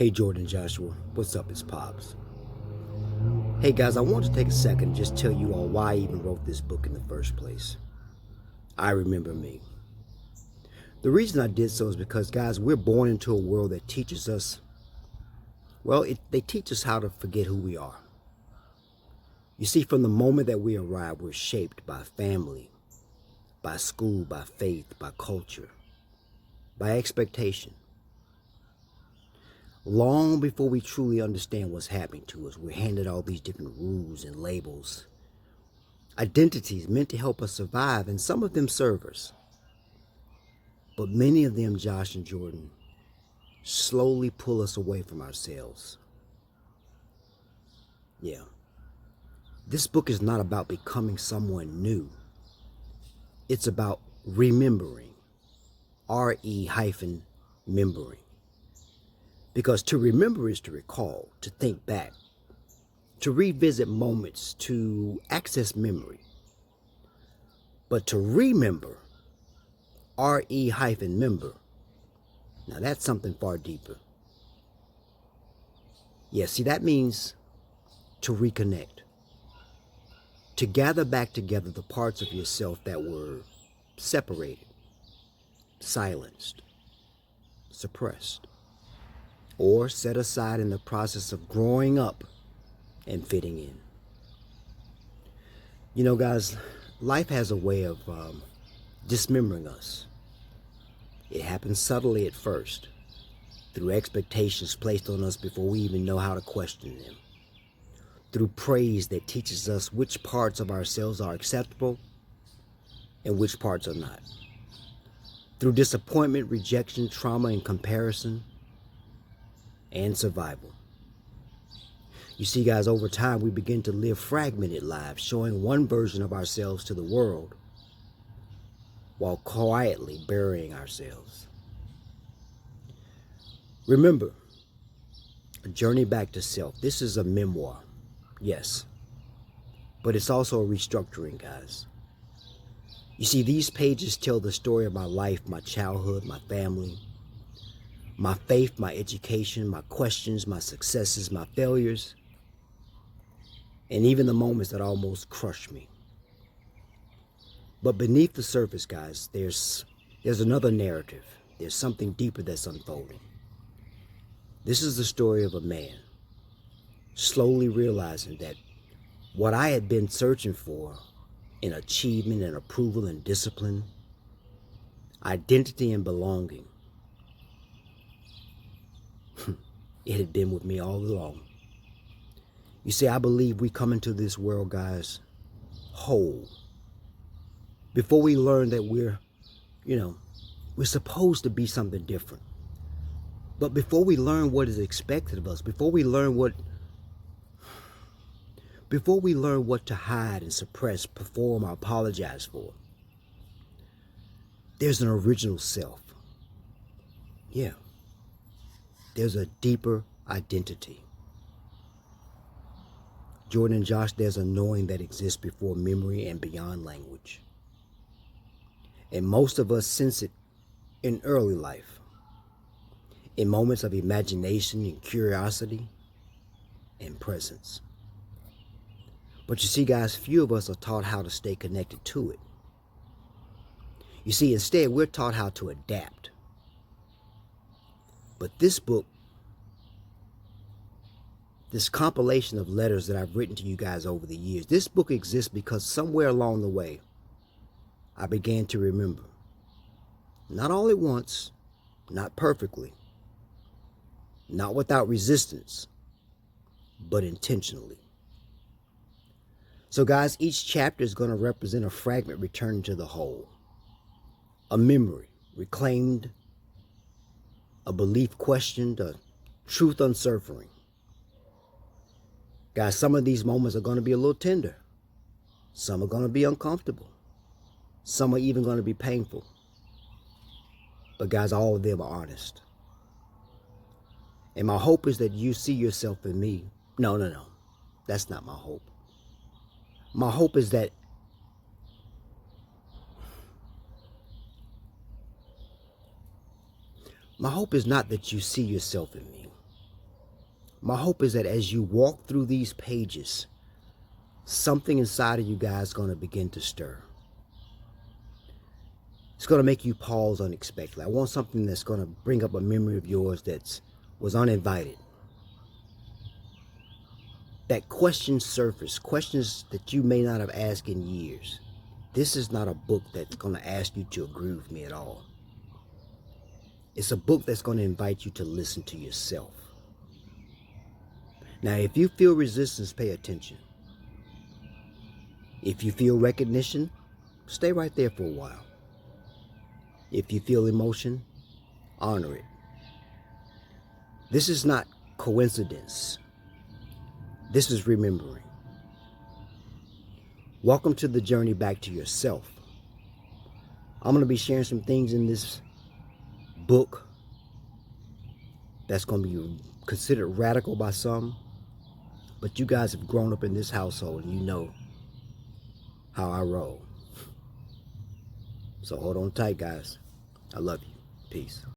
Hey Jordan Joshua, what's up? It's Pops. Hey guys, I want to take a second and just tell you all why I even wrote this book in the first place. I remember me. The reason I did so is because, guys, we're born into a world that teaches us, they teach us how to forget who we are. You see, from the moment that we arrive, we're shaped by family, by school, by faith, by culture, by expectation. Long before we truly understand what's happening to us, we're handed all these different rules and labels, identities meant to help us survive, and some of them serve us. But many of them, Josh and Jordan, slowly pull us away from ourselves. Yeah. This book is not about becoming someone new. It's about remembering. R-E-membering. Because to remember is to recall, to think back, to revisit moments, to access memory. But to remember, R-E-member, now that's something far deeper. Yeah, see, that means to reconnect, to gather back together the parts of yourself that were separated, silenced, suppressed, or set aside in the process of growing up and fitting in. You know, guys, life has a way of dismembering us. It happens subtly at first, through expectations placed on us before we even know how to question them, through praise that teaches us which parts of ourselves are acceptable and which parts are not, through disappointment, rejection, trauma, and comparison, and survival. You see, guys, over time we begin to live fragmented lives, showing one version of ourselves to the world while quietly burying ourselves. Remember, A Journey Back to Self. This is a memoir, yes, but it's also a restructuring, guys. You see, these pages tell the story of my life, my childhood, my family, my faith, my education, my questions, my successes, my failures, and even the moments that almost crushed me. But beneath the surface, guys, there's another narrative. There's something deeper that's unfolding. This is the story of a man slowly realizing that what I had been searching for in achievement and approval and discipline, identity and belonging, it had been with me all along. You see, I believe we come into this world, guys, whole. Before we learn that we're supposed to be something different. But before we learn what is expected of us, before we learn what to hide and suppress, perform, or apologize for, there's an original self. Yeah. There's a deeper identity. Jordan and Josh, there's a knowing that exists before memory and beyond language. And most of us sense it in early life, in moments of imagination and curiosity and presence. But you see, guys, few of us are taught how to stay connected to it. You see, instead, we're taught how to adapt. But this book, this compilation of letters that I've written to you guys over the years, this book exists because somewhere along the way, I began to remember. Not all at once, not perfectly, not without resistance, but intentionally. So guys, each chapter is going to represent a fragment returning to the whole. A memory reclaimed, a belief questioned, a truth unsurfacing. Guys, some of these moments are going to be a little tender. Some are going to be uncomfortable. Some are even going to be painful. But guys, all of them are honest. And my hope is that you see yourself in me. No. That's not my hope. My hope is that my hope is not that you see yourself in me. My hope is that as you walk through these pages, something inside of you guys is going to begin to stir. It's going to make you pause unexpectedly. I want something that's going to bring up a memory of yours that was uninvited. That questions surface, questions that you may not have asked in years. This is not a book that's going to ask you to agree with me at all. It's a book that's going to invite you to listen to yourself. Now, if you feel resistance, pay attention. If you feel recognition, stay right there for a while. If you feel emotion, honor it. This is not coincidence. This is remembering. Welcome to the journey back to yourself. I'm going to be sharing some things in this book that's going to be considered radical by some, but you guys have grown up in this household and you know how I roll. So hold on tight, guys. I love you. Peace.